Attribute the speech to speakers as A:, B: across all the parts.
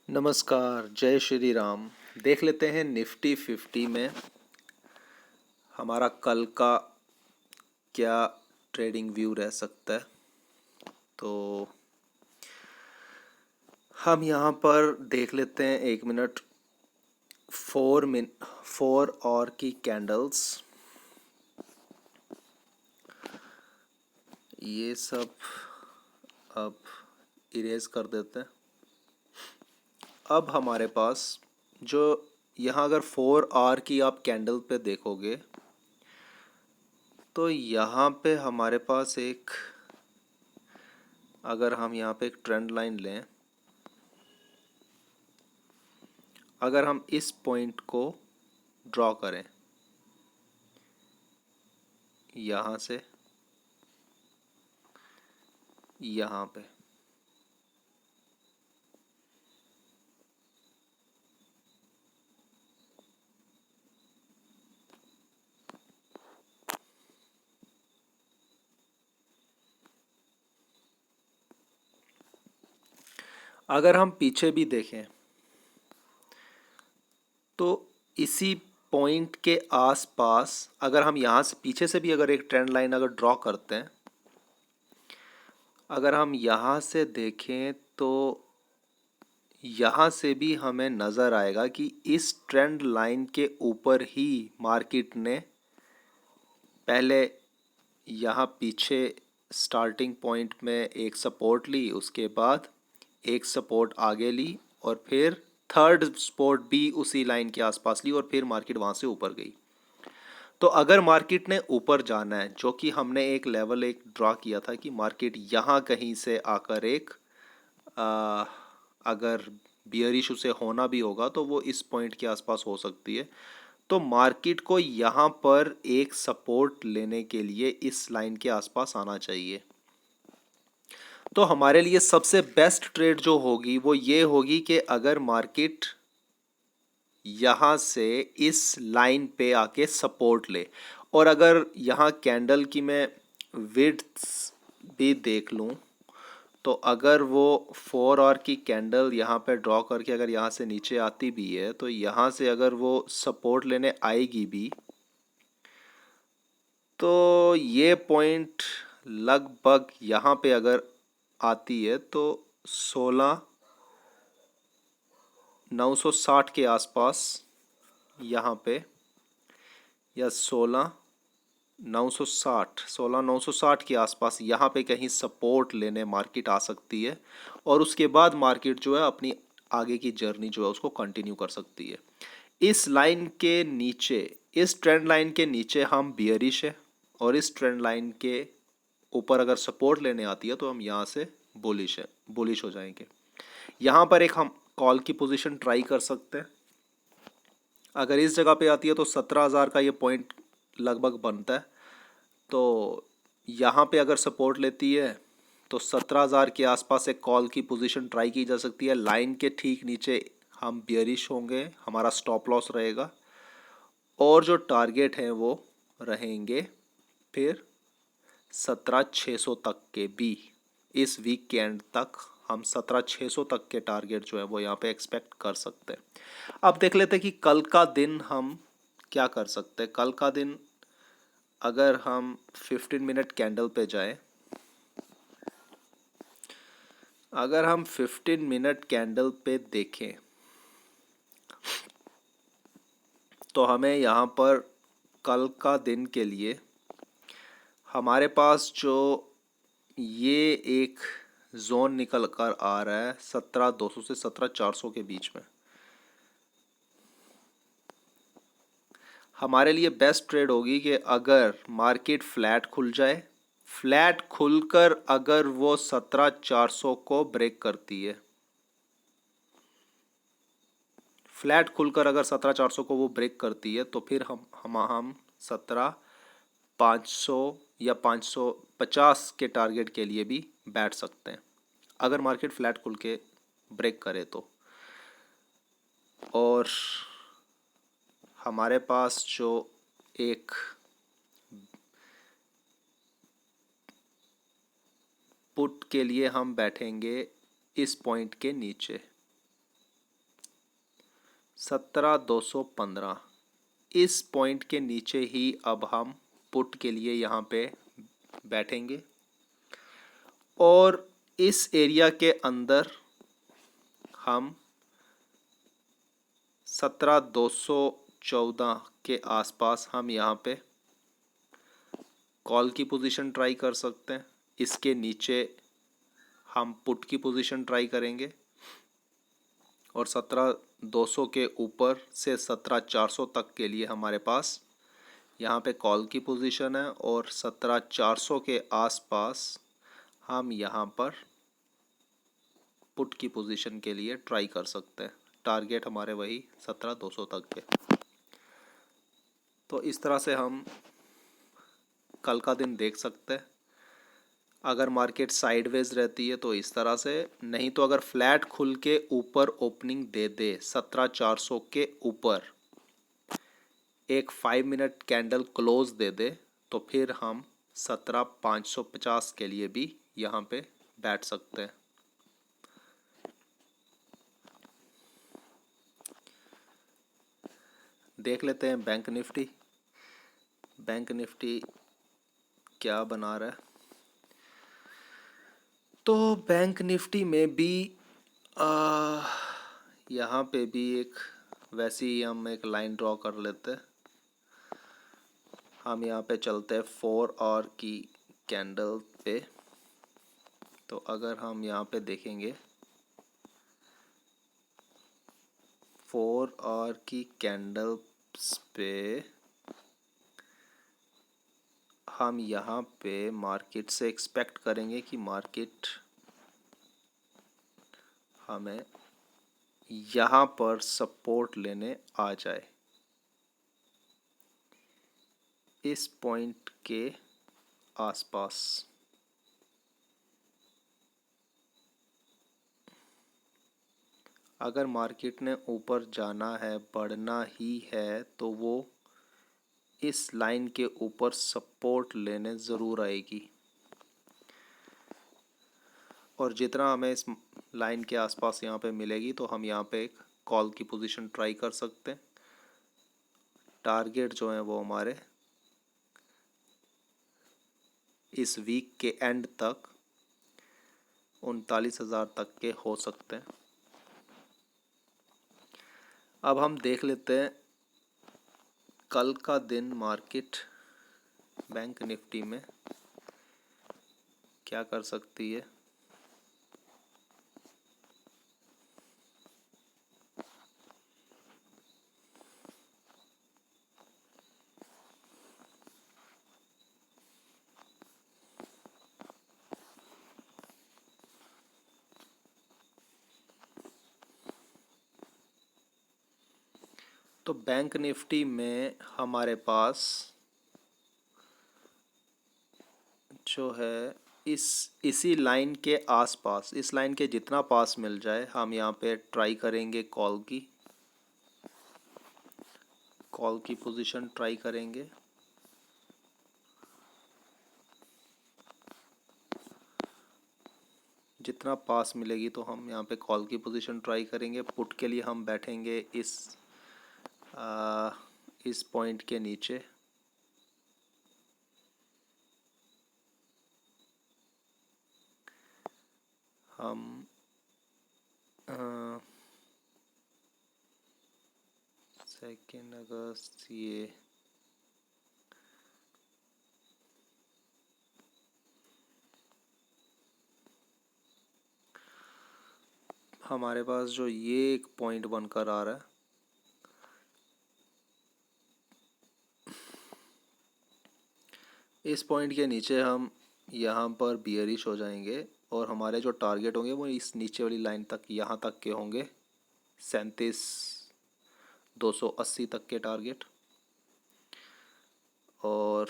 A: नमस्कार, जय श्री राम। देख लेते हैं निफ्टी 50 में हमारा कल का क्या ट्रेडिंग व्यू रह सकता है। तो हम यहाँ पर देख लेते हैं 1 मिनट 4 और की कैंडल्स। ये सब अब इरेज कर देते हैं। अब हमारे पास जो यहाँ अगर 4 की आप कैंडल पे देखोगे तो यहाँ पे हमारे पास अगर हम यहाँ पे एक ट्रेंड लाइन लें, अगर हम इस पॉइंट को ड्रॉ करें यहाँ से यहाँ पे, अगर हम पीछे भी देखें तो इसी पॉइंट के आसपास अगर हम यहाँ से पीछे से भी अगर एक ट्रेंड लाइन अगर ड्रॉ करते हैं, अगर हम यहाँ से देखें तो यहाँ से भी हमें नज़र आएगा कि इस ट्रेंड लाइन के ऊपर ही मार्केट ने पहले यहाँ पीछे स्टार्टिंग पॉइंट में एक सपोर्ट ली, उसके बाद एक सपोर्ट आगे ली और फिर थर्ड सपोर्ट भी उसी लाइन के आसपास ली और फिर मार्केट वहाँ से ऊपर गई। तो अगर मार्केट ने ऊपर जाना है, जो कि हमने एक लेवल ड्रॉ किया था कि मार्केट यहाँ कहीं से आकर अगर बियर इशू से होना भी होगा तो वो इस पॉइंट के आसपास हो सकती है। तो मार्केट को यहाँ पर एक सपोर्ट लेने के लिए इस लाइन के आसपास आना चाहिए। तो हमारे लिए सबसे बेस्ट ट्रेड जो होगी वो ये होगी कि अगर मार्केट यहाँ से इस लाइन पे आके सपोर्ट ले, और अगर यहाँ कैंडल की मैं विड्थ्स भी देख लूँ तो अगर वो 4 की कैंडल यहाँ पे ड्रॉ करके अगर यहाँ से नीचे आती भी है तो यहाँ से अगर वो सपोर्ट लेने आएगी भी तो ये पॉइंट लगभग यहाँ पे अगर आती है तो 16,960 के आसपास यहाँ पे, या 16,960 के आसपास यहाँ पे कहीं सपोर्ट लेने मार्केट आ सकती है और उसके बाद मार्केट जो है अपनी आगे की जर्नी जो है उसको कंटिन्यू कर सकती है। इस लाइन के नीचे, इस ट्रेंड लाइन के नीचे हम बियरिश है और इस ट्रेंड लाइन के ऊपर अगर सपोर्ट लेने आती है तो हम यहाँ से बुलिश हो जाएंगे। यहाँ पर एक हम कॉल की पोजीशन ट्राई कर सकते हैं। अगर इस जगह पे आती है तो 17,000 का ये पॉइंट लगभग बनता है। तो यहाँ पे अगर सपोर्ट लेती है तो 17,000 के आसपास एक कॉल की पोजीशन ट्राई की जा सकती है। लाइन के ठीक नीचे हम बियरिश होंगे, हमारा स्टॉप लॉस रहेगा और जो टारगेट हैं वो रहेंगे फिर 17,600 तक के भी। इस वीक के एंड तक हम 17,600 तक के टारगेट जो है वो यहाँ पे एक्सपेक्ट कर सकते हैं। अब देख लेते हैं कि कल का दिन हम क्या कर सकते हैं। कल का दिन अगर हम 15 मिनट कैंडल पे जाएं, अगर हम 15 मिनट कैंडल पे देखें तो हमें यहाँ पर कल का दिन के लिए हमारे पास जो ये एक जोन निकल कर आ रहा है 17,200 से 17,400 के बीच में, हमारे लिए बेस्ट ट्रेड होगी कि अगर मार्केट फ्लैट खुल जाए, फ्लैट खुलकर अगर वो 17,400 को ब्रेक करती है, फ्लैट खुलकर अगर 17,400 को वो ब्रेक करती है तो फिर हम 17,500 या 550 के टारगेट के लिए भी बैठ सकते हैं अगर मार्केट फ्लैट खुल के ब्रेक करे तो। और हमारे पास जो एक पुट के लिए हम बैठेंगे इस पॉइंट के नीचे, 17,215 इस पॉइंट के नीचे ही अब हम पुट के लिए यहाँ पे बैठेंगे और इस एरिया के अंदर हम 17,214 के आसपास हम यहाँ पे कॉल की पोजीशन ट्राई कर सकते हैं। इसके नीचे हम पुट की पोजीशन ट्राई करेंगे और 17,200 के ऊपर से 17,400 तक के लिए हमारे पास यहाँ पे कॉल की पोजीशन है और 17,400 के आसपास हम यहाँ पर पुट की पोजीशन के लिए ट्राई कर सकते हैं। टारगेट हमारे वही 17,200 तक के। तो इस तरह से हम कल का दिन देख सकते हैं। अगर मार्केट साइडवेज रहती है तो इस तरह से, नहीं तो अगर फ्लैट खुल के ऊपर ओपनिंग दे दे 17,400 के ऊपर, एक 5 मिनट कैंडल क्लोज दे दे, तो फिर हम 17,550 के लिए भी यहाँ पे बैठ सकते हैं। देख लेते हैं बैंक निफ्टी। बैंक निफ्टी क्या बना रहा है। तो बैंक निफ्टी में भी यहाँ पे भी एक वैसी ही हम एक लाइन ड्रॉ कर लेते हैं। हम यहाँ पे चलते हैं 4 आवर की कैंडल पे। तो अगर हम यहाँ पे देखेंगे 4 आवर की कैंडल्स पे, हम यहाँ पे मार्केट से एक्सपेक्ट करेंगे कि मार्केट हमें यहाँ पर सपोर्ट लेने आ जाए इस पॉइंट के आसपास। अगर मार्केट ने ऊपर जाना है, बढ़ना ही है, तो वो इस लाइन के ऊपर सपोर्ट लेने ज़रूर आएगी और जितना हमें इस लाइन के आसपास यहाँ पे मिलेगी तो हम यहाँ पे एक कॉल की पोजीशन ट्राई कर सकते हैं। टारगेट जो है वो हमारे इस वीक के एंड तक 39,000 तक के हो सकते हैं। अब हम देख लेते हैं कल का दिन मार्केट बैंक निफ्टी में क्या कर सकती है। तो बैंक निफ्टी में हमारे पास जो है इसी लाइन के आसपास, इस लाइन के जितना पास मिल जाए हम यहाँ पे ट्राई करेंगे कॉल की पोजीशन ट्राई करेंगे। जितना पास मिलेगी तो हम यहाँ पे कॉल की पोजीशन ट्राई करेंगे। पुट के लिए हम बैठेंगे इस पॉइंट के नीचे। हम 2 अगस्त ये हमारे पास जो ये एक पॉइंट बनकर आ रहा है, इस पॉइंट के नीचे हम यहाँ पर बियरिश हो जाएंगे और हमारे जो टारगेट होंगे वो इस नीचे वाली लाइन तक, यहाँ तक के होंगे, 37,280 तक के टारगेट। और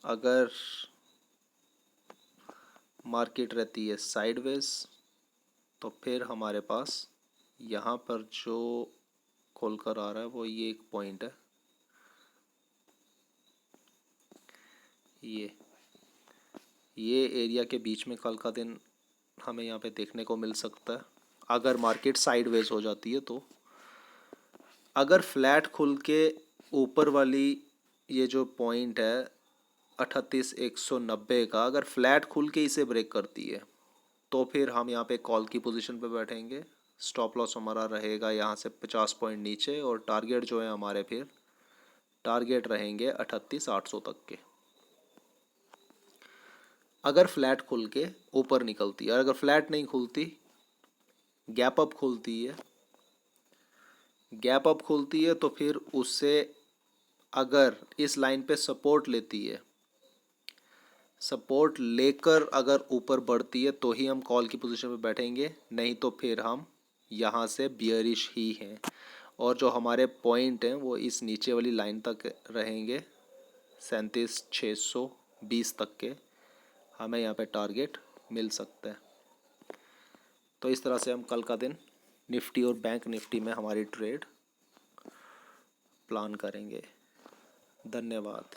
A: अगर मार्केट रहती है साइडवेज तो फिर हमारे पास यहाँ पर जो खोलकर आ रहा है वो ये एक पॉइंट है, ये एरिया के बीच में कल का दिन हमें यहाँ पे देखने को मिल सकता है। अगर मार्केट साइडवेज हो जाती है तो। अगर फ्लैट खुल के ऊपर वाली ये जो पॉइंट है 38,190 का, अगर फ्लैट खुल के इसे ब्रेक करती है तो फिर हम यहाँ पे कॉल की पोजीशन पे बैठेंगे। स्टॉप लॉस हमारा रहेगा यहाँ से 50 पॉइंट नीचे, और टारगेट जो है हमारे फिर टारगेट रहेंगे 38,800 तक के। अगर फ्लैट खुल के ऊपर निकलती है, और अगर फ्लैट नहीं खुलती, गैप अप खुलती है, गैप अप खुलती है तो फिर उससे अगर इस लाइन पे सपोर्ट लेती है, सपोर्ट लेकर अगर ऊपर बढ़ती है तो ही हम कॉल की पोजीशन पे बैठेंगे, नहीं तो फिर हम यहाँ से बियरिश ही हैं। और जो हमारे पॉइंट हैं वो इस नीचे वाली लाइन तक रहेंगे, 37,620 तक के हमें यहाँ पे टारगेट मिल सकता है। तो इस तरह से हम कल का दिन निफ्टी और बैंक निफ्टी में हमारी ट्रेड प्लान करेंगे। धन्यवाद।